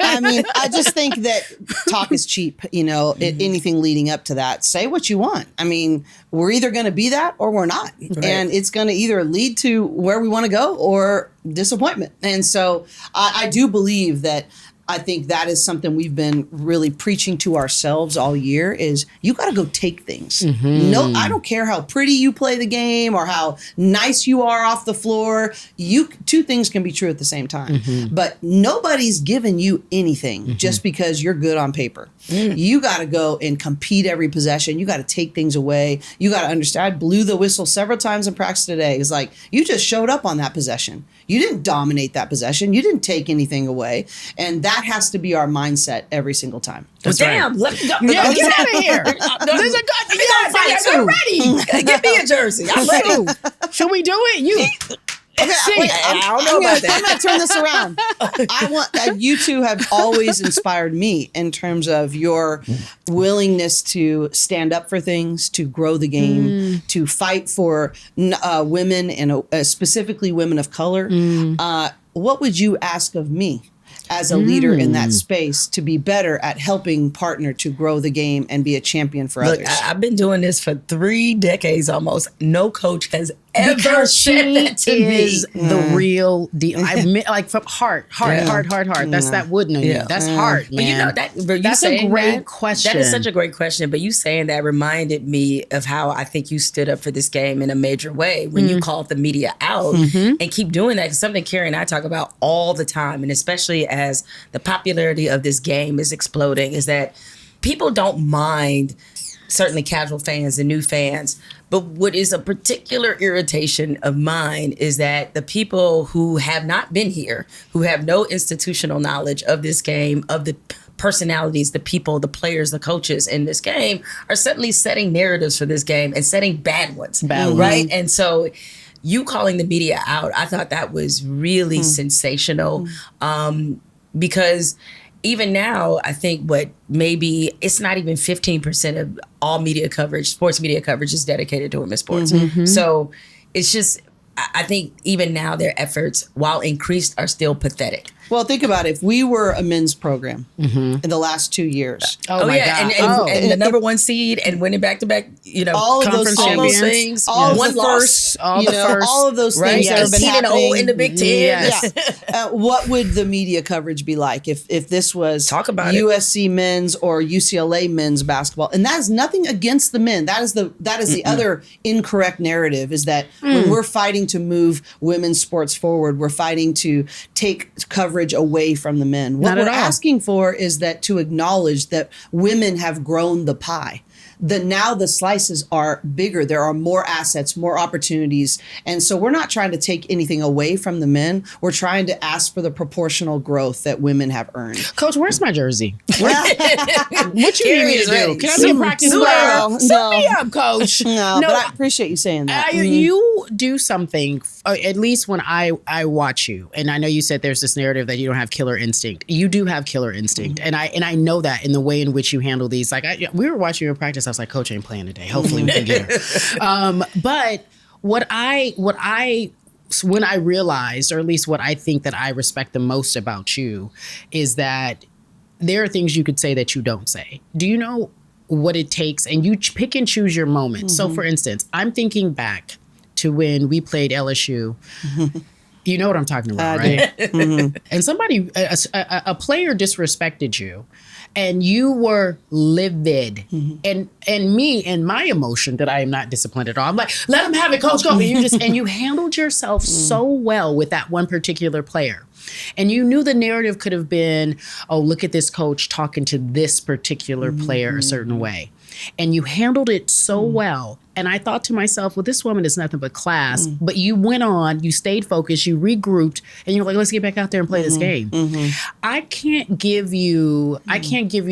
I mean, I just think that talk is cheap, you know, anything leading up to that. Say what you want. I mean, we're either going to be that or we're not. Right. And it's going to either lead to where we want to go or disappointment. And so I do believe that I think that is something we've been really preaching to ourselves all year is you got to go take things. No, I don't care how pretty you play the game or how nice you are off the floor. Two things can be true at the same time. But nobody's giving you anything just because you're good on paper. You got to go and compete every possession. You got to take things away. You got to understand. I blew the whistle several times in practice today. It's like, you just showed up on that possession. You didn't dominate that possession. You didn't take anything away. And that has to be our mindset every single time. That's damn, right. Let me go. Yeah, get out of here. There's a I'm ready. Give me a jersey. I'm ready. Should we do it? Okay, wait, I don't know about that. I'm going to turn this around. I want you two have always inspired me in terms of your willingness to stand up for things, to grow the game, to fight for women and specifically women of color. What would you ask of me as a leader in that space to be better at helping partner to grow the game and be a champion for others? I've been doing this for 3 decades almost. No coach has ever said that to me. The real deal. I admit, like from heart. That's that Wooden in you. That's heart, man. But you know that's a great question. That is such a great question. But you saying that reminded me of how I think you stood up for this game in a major way when you called the media out and keep doing that. Because something Cari and I talk about all the time, and especially as the popularity of this game is exploding, is that people don't mind, certainly casual fans and new fans, but what is a particular irritation of mine is that the people who have not been here, who have no institutional knowledge of this game, of the personalities, the people, the players, the coaches in this game, are suddenly setting narratives for this game and setting bad ones, right? And so you calling the media out, I thought that was really sensational because even now, I think maybe it's not even 15% of all media coverage, sports media coverage is dedicated to women's sports. So it's just, I think even now their efforts, while increased, are still pathetic. Well, think about it. If we were a men's program in the last 2 years. Oh my God. And the number 1 seed and winning back-to-back, all of those things. All one loss. All of those things that have been happening. 8-0 in the Big Ten. What would the media coverage be like if this was USC men's or UCLA men's basketball? And that is nothing against the men. That is the other incorrect narrative is that when we're fighting fighting to move women's sports forward. We're fighting to take coverage away from the men. What Not at we're all. asking for is that to acknowledge that women have grown the pie. That now the slices are bigger. There are more assets, more opportunities. And so we're not trying to take anything away from the men. We're trying to ask for the proportional growth that women have earned. Coach, where's my jersey? What you need me to do? ready. Can I be a practice player? No, Suit no. me up, Coach. No, but I appreciate you saying that. You do something, at least when I watch you, and I know you said there's this narrative that you don't have killer instinct. You do have killer instinct, and I know that in the way in which you handle these. Like we were watching you in practice, I was like, Coach ain't playing today. Hopefully we can get her. But when I realized, or at least what I think that I respect the most about you, is that there are things you could say that you don't say. Do you know what it takes? And you pick and choose your moments. So for instance, I'm thinking back to when we played LSU. You know what I'm talking about, right? And somebody, a player disrespected you, and you were livid. And me and my emotion that I am not disciplined at all. I'm like, let him have it, Coach, go. And you handled yourself so well with that one particular player. And you knew the narrative could have been, oh, look at this coach talking to this particular player a certain way. And you handled it so well. And I thought to myself, well, this woman is nothing but class. But you went on, you stayed focused, you regrouped, and you're like, let's get back out there and play this game. I can't give you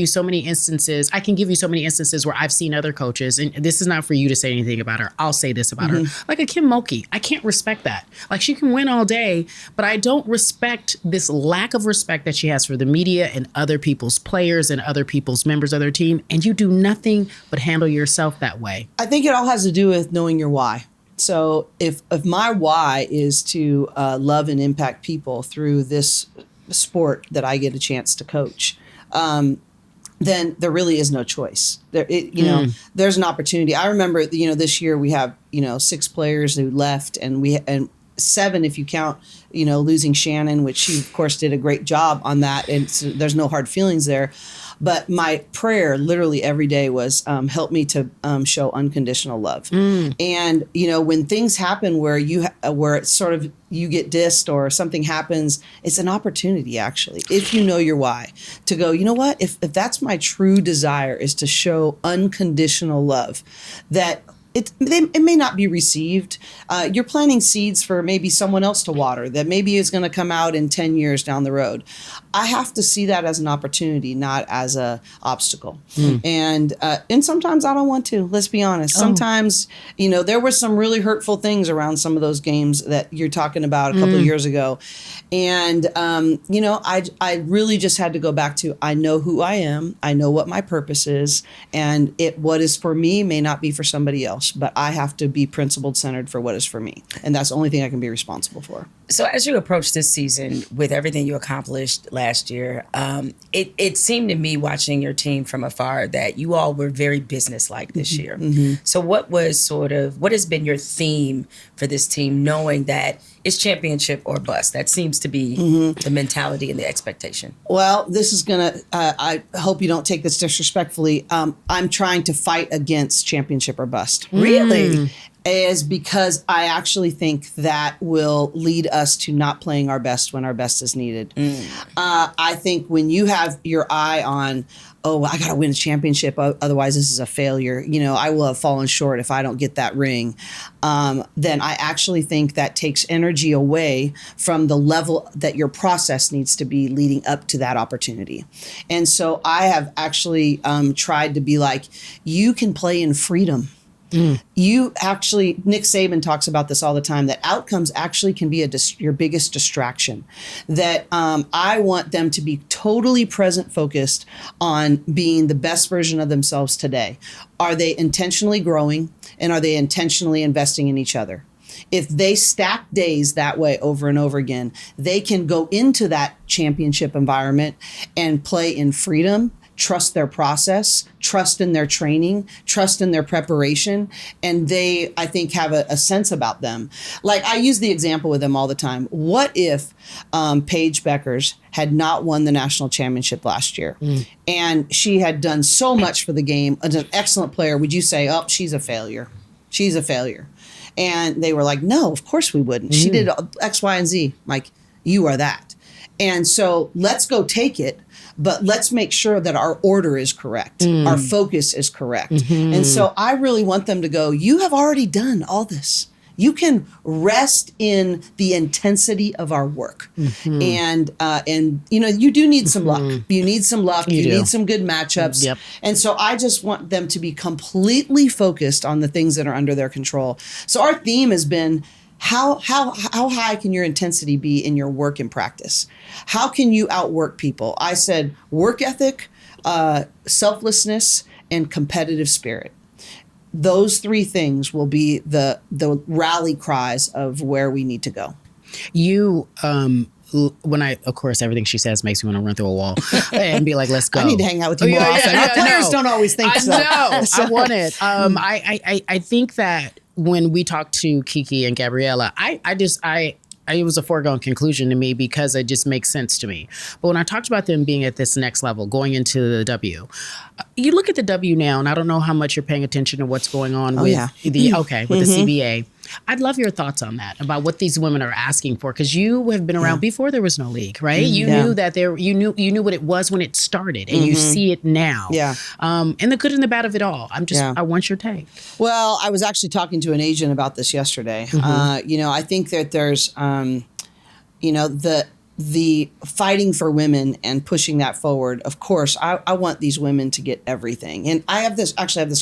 so many instances. I can give you so many instances where I've seen other coaches, and this is not for you to say anything about her. I'll say this about her. Like a Kim Mulkey. I can't respect that. Like she can win all day, but I don't respect this lack of respect that she has for the media and other people's players and other people's members of their team. And you do nothing but handle yourself that way. I think it all has to do with knowing your why. So if my why is to love and impact people through this sport that I get a chance to coach, then there really is no choice. There's an opportunity. I remember, this year we have, 6 players who left, and 7 if you count, losing Shannon, which she of course did a great job on that, and so there's no hard feelings there. But my prayer literally every day was help me to show unconditional love. And, when things happen where where it's sort of you get dissed or something happens, it's an opportunity actually, if you know your why, to go, you know what, if that's my true desire is to show unconditional love, that it may not be received. You're planting seeds for maybe someone else to water that maybe is going to come out in 10 years down the road. I have to see that as an opportunity, not as a obstacle. And sometimes I don't want to. Let's be honest. Sometimes, there were some really hurtful things around some of those games that you're talking about a couple of years ago. And, I really just had to go back to, I know who I am. I know what my purpose is. And what is for me may not be for somebody else. But I have to be principled centered for what is for me. And that's the only thing I can be responsible for. So as you approach this season with everything you accomplished last year, it seemed to me watching your team from afar that you all were very businesslike this year. So what has been your theme for this team, knowing that it's championship or bust? That seems to be the mentality and the expectation. Well, this is going to, I hope you don't take this disrespectfully. I'm trying to fight against championship or bust. Really? Is because I actually think that will lead us to not playing our best when our best is needed. I think when you have your eye on, oh, I got to win a championship, otherwise this is a failure. I will have fallen short if I don't get that ring. Then I actually think that takes energy away from the level that your process needs to be leading up to that opportunity. And so I have actually tried to be like, you can play in freedom. You actually, Nick Saban talks about this all the time, that outcomes actually can be your biggest distraction. That I want them to be totally present focused on being the best version of themselves today. Are they intentionally growing, and are they intentionally investing in each other? If they stack days that way over and over again, they can go into that championship environment and play in freedom, trust their process, trust in their training, trust in their preparation, and they, I think, have a sense about them. Like I use the example with them all the time. What if Paige Beckers had not won the national championship last year, and she had done so much for the game, an excellent player? Would you say, oh, she's a failure? She's a failure. And they were like, no, of course we wouldn't. She did X, Y, and Z. I'm like, you are that. And so let's go take it, but let's make sure that our order is correct. Our focus is correct. And so I really want them to go, you have already done all this. You can rest in the intensity of our work. And you know, you do need some luck. You need some luck. You need some good matchups. Yep. And so I just want them to be completely focused on the things that are under their control. So our theme has been, how high can your intensity be in your work and practice? How can you outwork people? I said work ethic, selflessness, and competitive spirit. Those three things will be the rally cries of where we need to go. You, when of course, everything she says makes me want to run through a wall and be like, let's go. I need to hang out with you more often. Our players don't always think so. I want it. I think that when we talked to Kiki and Gabriela, it was a foregone conclusion to me because it just makes sense to me. But when I talked about them being at this next level, going into the W, you look at the W now, and I don't know how much you're paying attention to what's going on with the CBA. I'd love your thoughts on that, about what these women are asking for, because you have been around before there was no league, right? You knew that you knew what it was when it started, and you see it now. Yeah. And the good and the bad of it all. I want your take. Well, I was actually talking to an agent about this yesterday. You know, I think that there's you know, the fighting for women and pushing that forward. Of course, I want these women to get everything. And I have this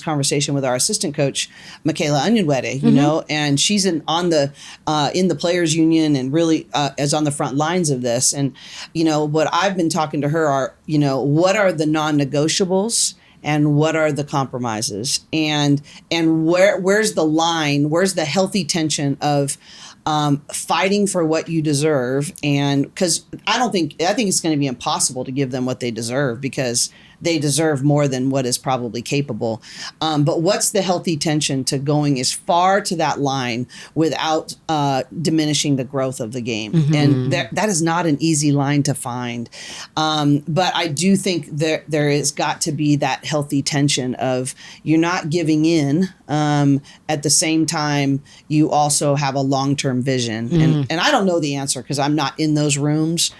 conversation with our assistant coach, Michaela Onyenwere, you know, and she's in the players union and really is on the front lines of this. And, you know, what I've been talking to her are, you know, what are the non-negotiables? And what are the compromises? And where's the line? Where's the healthy tension of fighting for what you deserve? And because I think it's going to be impossible to give them what they deserve, because they deserve more than what is probably capable. But what's the healthy tension to going as far to that line without diminishing the growth of the game? And that is not an easy line to find. But I do think there has got to be that healthy tension of you're not giving in. At the same time, you also have a long-term vision. And I don't know the answer because I'm not in those rooms.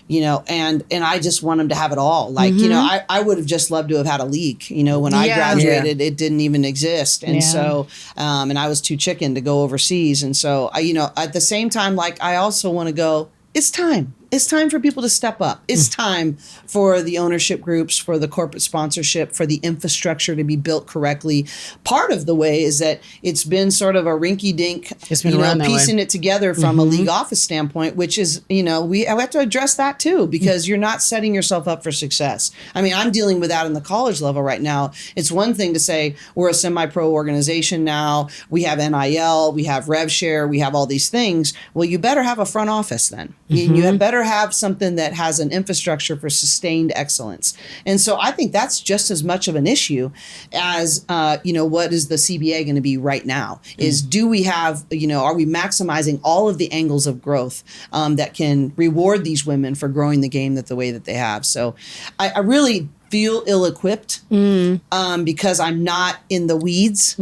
You know, and I just want them to have it all. Like, you know, I would have just loved to have had a league. You know, when I graduated, it didn't even exist. And so, and I was too chicken to go overseas. And so, you know, at the same time, like, I also want to go, it's time. It's time for people to step up. It's time for the ownership groups, for the corporate sponsorship, for the infrastructure to be built correctly. Part of the way is that it's been sort of a rinky-dink, piecing it together from a league office standpoint, which is, you know, we have to address that too, because you're not setting yourself up for success. I mean, I'm dealing with that in the college level right now. It's one thing to say we're a semi-pro organization now. We have NIL, we have rev share, we have all these things. Well, you better have a front office then. You have better have something that has an infrastructure for sustained excellence. And so I think that's just as much of an issue as, you know, what is the CBA going to be right now? Is do we have, you know, are we maximizing all of the angles of growth that can reward these women for growing the game the way that they have? So I really feel ill-equipped because I'm not in the weeds.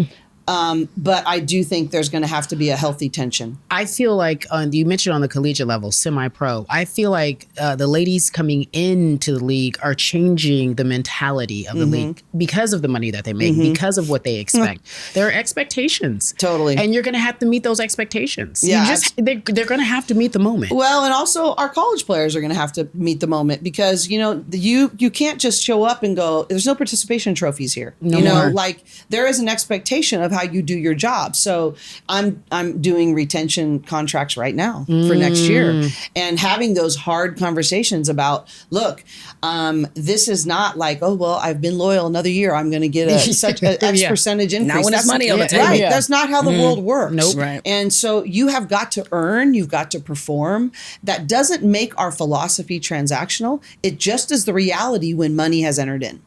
But I do think there's going to have to be a healthy tension. I feel like you mentioned on the collegiate level, semi-pro. I feel like the ladies coming into the league are changing the mentality of the league because of the money that they make, because of what they expect. There are expectations. Totally. And you're going to have to meet those expectations. Yeah. They're going to have to meet the moment. Well, and also our college players are going to have to meet the moment because, you know, you can't just show up and go, there's no participation trophies here. No more. Like there is an expectation of how you do your job. So I'm doing retention contracts right now for next year and having those hard conversations about, look, this is not like, oh, well, I've been loyal another year. I'm going to get such an X percentage increase. Not when it's money on the table. Right. That's not how the world works. Nope. Right. And so you have got to earn, you've got to perform. That doesn't make our philosophy transactional. It just is the reality when money has entered in.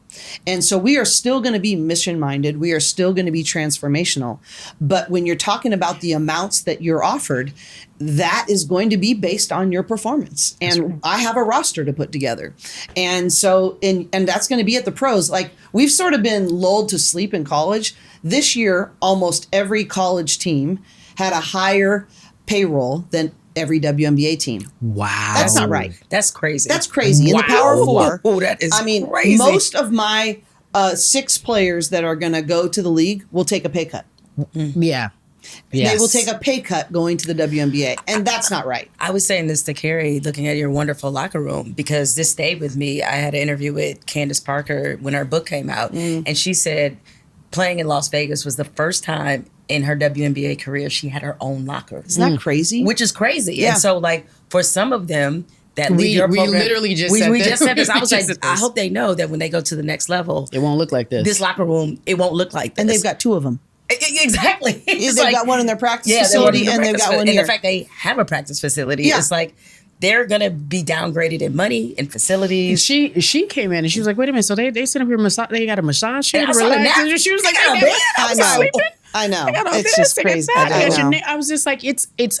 And so we are still going to be mission minded. We are still going to be transformational. But when you're talking about the amounts that you're offered, that is going to be based on your performance. And I have a roster to put together. And so, and that's going to be at the pros. Like, we've sort of been lulled to sleep in college. This year, almost every college team had a higher payroll than every WNBA team. Wow. That's not right. That's crazy. That's crazy. In the Power Four, Oh, that is crazy. most of my 6 players that are going to go to the league will take a pay cut. Yeah. They will take a pay cut going to the WNBA, and that's not right. I was saying this to Cari, looking at your wonderful locker room, because this stayed with me. I had an interview with Candace Parker when her book came out, and she said playing in Las Vegas was the first time in her WNBA career she had her own locker. Isn't that crazy? Which is crazy. Yeah. And so, like, for some of them that leave your we program, literally just we said just said this. I was like, Just I hope they know that when they go to the next level, It won't look like this locker room, it won't look like this. And they've got 2 of them. Exactly. They've got one in their practice facility, and they've got one and here. the fact they have a practice facility, Yeah. it's like they're gonna be downgraded in money, in facilities. She came in and she was like, wait a minute, so they sit up here massage, they got a massage chair Yeah, to I saw the relax. nap. And she was like, I got a "Hey, bed. I know. I know. It's just crazy. I was just like,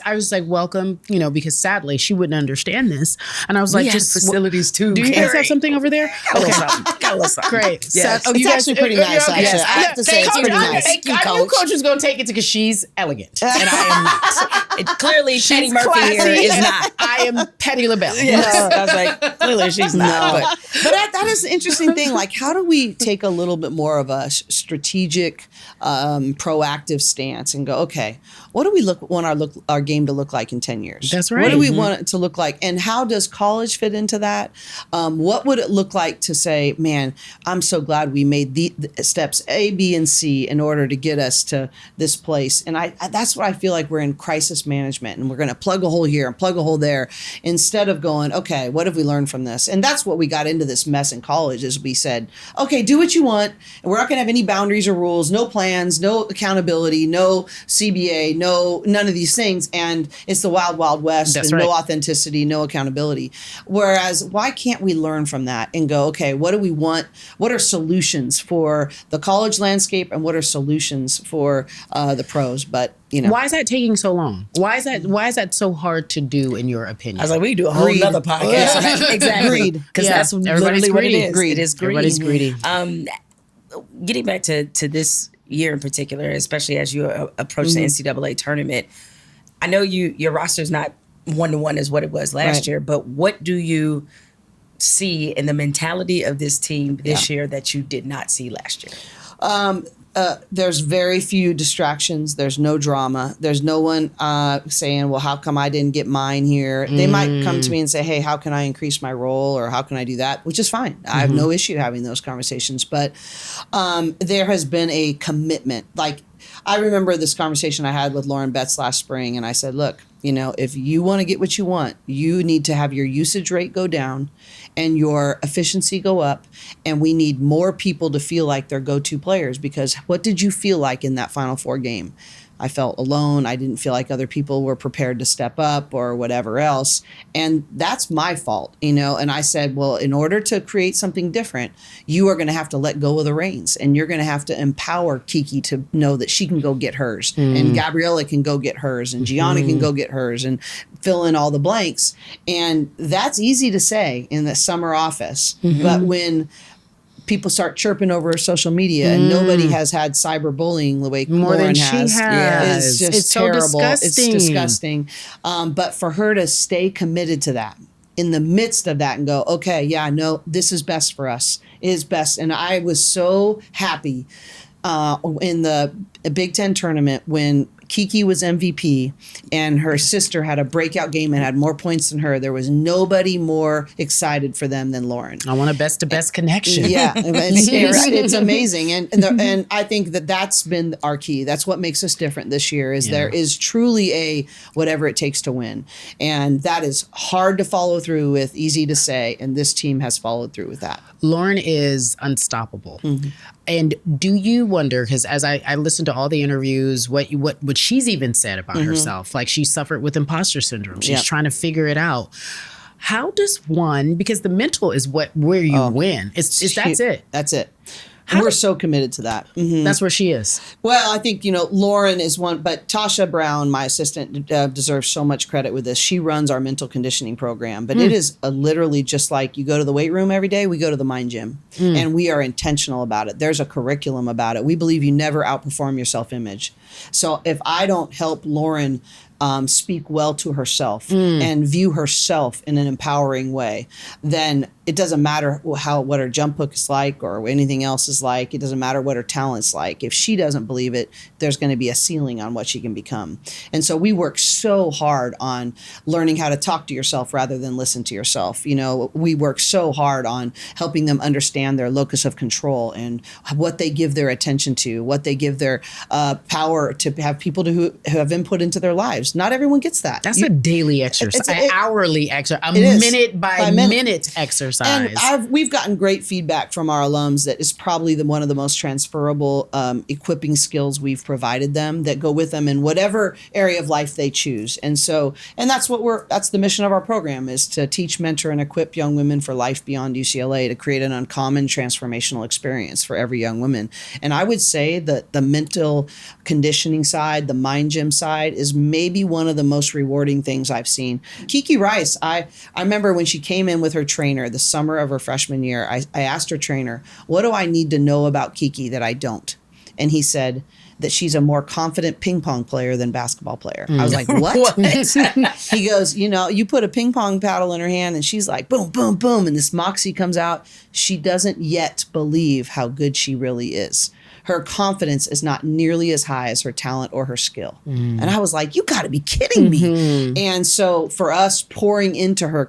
I was like, welcome, because sadly she wouldn't understand this. And I was like, We have just facilities too. Do you guys Cari. have something over there? Got a little something. Got a little something. Great. Yes. So- It's you guys- actually pretty nice, okay. actually. I have to say, it's Coach, pretty I- nice. Thank you, I knew Coach. Coach was going to take it because she's elegant, and I am not. Clearly, Shady Murphy classy. here is not. I am Petty LaBelle. Yes. I was like, clearly she's not. No. But that is the interesting thing. Like, how do we take a little bit more of a strategic, proactive stance and go, okay, what do we want our game to look like in 10 years? That's right. What do we want it to look like? And how does college fit into that? What would it look like to say, man, I'm so glad we made the steps A, B, and C in order to get us to this place. And that's what I feel like we're in crisis management, and we're going to plug a hole here and plug a hole there instead of going, okay, what have we learned from this? And that's what we got into this mess in college, is we said, okay, do what you want, and we're not going to have any boundaries or rules, no plans, no accountability, no CBA, none of these things. And it's the wild, wild west. That's and right. No authenticity, no accountability. Whereas, why can't we learn from that and go, okay, what do we want? What are solutions for the college landscape, and what are solutions for the pros? But Why is that taking so long? Why is that so hard to do, in your opinion? I was like, we do a whole Greed. other podcast. Exactly. Greed. Because Yeah. that's Everybody's literally what it greedy. is. Greed. It is greed. Everybody's greedy. Getting back to this year in particular, especially as you approach the NCAA tournament, I know your roster's not 1-to-1 as what it was last Right. year, but what do you see in the mentality of this team this year that you did not see last year? There's very few distractions. There's no drama. There's no one saying, well, how come I didn't get mine here? They might come to me and say, hey, how can I increase my role, or how can I do that? Which is fine. I have no issue having those conversations. But there has been a commitment. Like, I remember this conversation I had with Lauren Betts last spring, and I said, look, if you want to get what you want, you need to have your usage rate go down and your efficiency go up. And we need more people to feel like they're go-to players, because what did you feel like in that Final Four game? I felt alone. I didn't feel like other people were prepared to step up or whatever else. And that's my fault, And I said, well, in order to create something different, you are going to have to let go of the reins, and you're going to have to empower Kiki to know that she can go get hers, and Gabriela can go get hers, and Gianna can go get hers, and fill in all the blanks. And that's easy to say in the summer office. But when people start chirping over social media, and nobody has had cyberbullying the way More Lauren than she has. It's just It's so terrible. It's disgusting. disgusting. But for her to stay committed to that in the midst of that and go, okay, yeah, no, this is best for us. It is best. And I was so happy in the Big Ten tournament when Kiki was MVP and her sister had a breakout game and had more points than her. There was nobody more excited for them than Lauren. I want a best-to-best connection. Yeah, it's amazing, and I think that's been our key. That's what makes us different this year. There is truly a whatever it takes to win, and that is hard to follow through with, easy to say, and this team has followed through with that. Lauren is unstoppable. And do you wonder, because as I listened to all the interviews, what she's even said about herself, like she suffered with imposter syndrome. She's trying to figure it out. how does one, because the mental is where you win. That's it. That's it. We're so committed to that. Mm-hmm. That's where she is. Well, I think, Lauren is one, but Tasha Brown, my assistant, deserves so much credit with this. She runs our mental conditioning program, but it is literally just like you go to the weight room every day, we go to the mind gym, and we are intentional about it. There's a curriculum about it. We believe you never outperform your self-image. So if I don't help Lauren speak well to herself and view herself in an empowering way, then it doesn't matter what her jump hook is like or anything else is like. It doesn't matter what her talent's like. If she doesn't believe it, there's going to be a ceiling on what she can become. And so we work so hard on learning how to talk to yourself rather than listen to yourself. We work so hard on helping them understand their locus of control and what they give their attention to, what they give their power to have people who have input into their lives. Not everyone gets that. That's a daily exercise, an hourly exercise, a minute by minute exercise. And we've gotten great feedback from our alums that is probably one of the most transferable equipping skills we've provided them that go with them in whatever area of life they choose. And that's that's the mission of our program, is to teach, mentor, and equip young women for life beyond UCLA, to create an uncommon transformational experience for every young woman. And I would say that the mental conditioning side, the mind gym side, is maybe one of the most rewarding things I've seen. Kiki Rice, I remember when she came in with her trainer the summer of her freshman year, I asked her trainer, what do I need to know about Kiki that I don't? And he said that she's a more confident ping pong player than basketball player. I was like, what? He goes, you put a ping pong paddle in her hand and she's like, boom, boom, boom. And this moxie comes out. She doesn't yet believe how good she really is. Her confidence is not nearly as high as her talent or her skill. And I was like, you got to be kidding me. And so for us, pouring into her,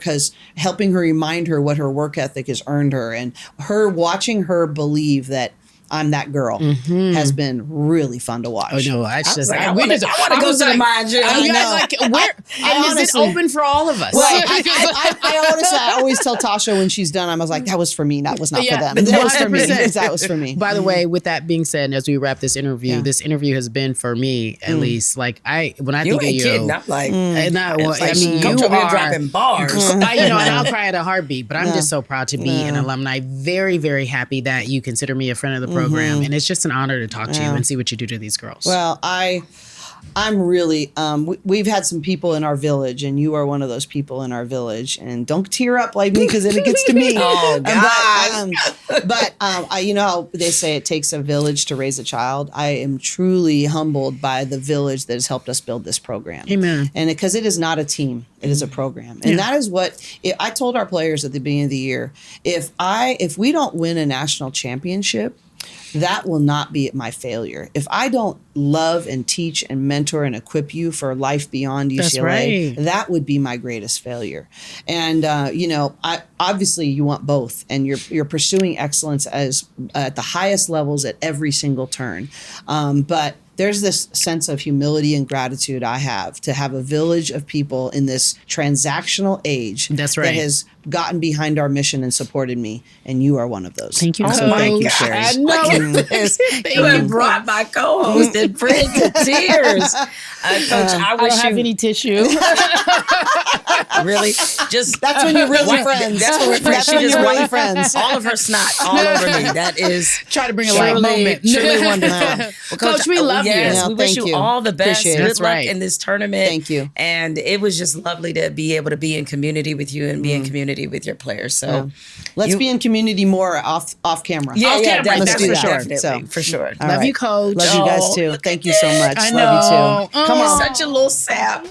helping her remind her what her work ethic has earned her, and her watching her believe that I'm that girl has been really fun to watch. Oh no, that's just I want to go to the mind gym. Is it open for all of us? Well, I always tell Tasha when she's done, I was like, that was for me. That was not for them. That was for me. That was for me. By the way, with that being said, as we wrap this interview, this interview has been for me at least. Like when I think of you, kidding. I'm like, you are dropping bars. And I'll cry at a heartbeat. But I'm just so proud to be an alumni. Very, very happy that you consider me a friend of the program, and it's just an honor to talk to you and see what you do to these girls. Well, I'm really, we've had some people in our village, and you are one of those people in our village. And don't tear up like me, because then it gets to me. Oh, God. But how they say it takes a village to raise a child. I am truly humbled by the village that has helped us build this program. Amen. And because it is not a team, it is a program. And that is what I told our players at the beginning of the year. If we don't win a national championship, that will not be my failure. If I don't love and teach and mentor and equip you for life beyond UCLA, that would be my greatest failure. And obviously you want both, and you're pursuing excellence at the highest levels at every single turn. But there's this sense of humility and gratitude I have to have a village of people in this transactional age that has gotten behind our mission and supported me, and you are one of those. Thank you, so thank you, Sherry. I know. You have brought my co-host and friend to tears. Coach, I wish don't have any tissue. Really? That's when you're really friends. That's when we're friends. She just really friends. All of her snot all over me. That is try to bring a light moment. Truly wonderful. Well, Coach, we love you. Yes, we wish you all the best. Good luck in this tournament. Thank you. And it was just lovely to be able to be in community with you and be in community with your players. So let's be in community more off camera. Yeah, let's do that. Definitely, so, for sure. Love you, Coach. Love you guys too. Thank you so much. I know. Love you too. Come on. Such a little sap.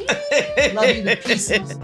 Love you to pieces.